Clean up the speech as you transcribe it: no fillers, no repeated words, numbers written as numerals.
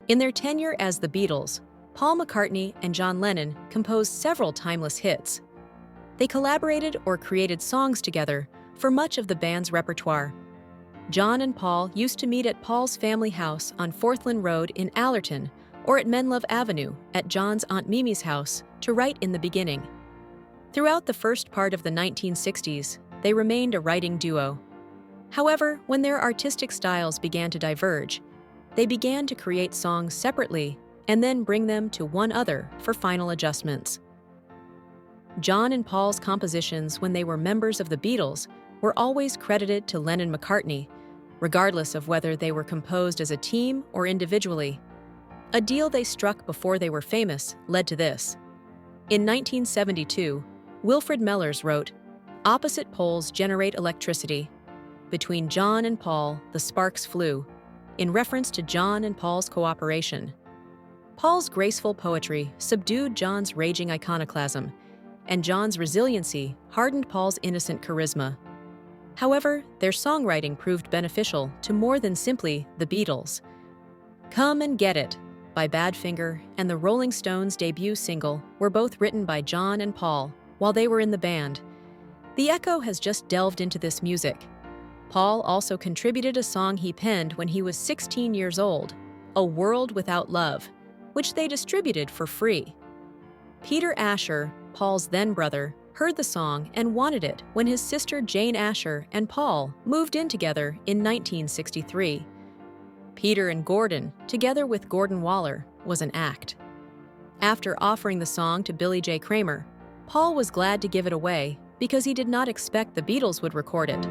In their tenure as the Beatles, Paul McCartney and John Lennon composed several timeless hits. They collaborated or created songs together for much of the band's repertoire. John and Paul used to meet at Paul's family house on Forthlin Road in Allerton or at Menlove Avenue at John's Aunt Mimi's house to write in the beginning. Throughout the first part of the 1960s, they remained a writing duo. However, when their artistic styles began to diverge, they began to create songs separately and then bring them to one another for final adjustments. John and Paul's compositions when they were members of the Beatles were always credited to Lennon-McCartney, regardless of whether they were composed as a team or individually. A deal they struck before they were famous led to this. In 1972, Wilfred Mellers wrote, "Opposite poles generate electricity. Between John and Paul, the sparks flew," in reference to John and Paul's cooperation. Paul's graceful poetry subdued John's raging iconoclasm, and John's resiliency hardened Paul's innocent charisma. However, their songwriting proved beneficial to more than simply the Beatles. Come and Get It by Badfinger and the Rolling Stones' debut single were both written by John and Paul while they were in the band. The Echo has just delved into this music. Paul also contributed a song he penned when he was 16 years old, A World Without Love, which they distributed for free. Peter Asher, Paul's then brother, heard the song and wanted it when his sister Jane Asher and Paul moved in together in 1963. Peter and Gordon, together with Gordon Waller, was an act. After offering the song to Billy J. Kramer, Paul was glad to give it away because he did not expect the Beatles would record it.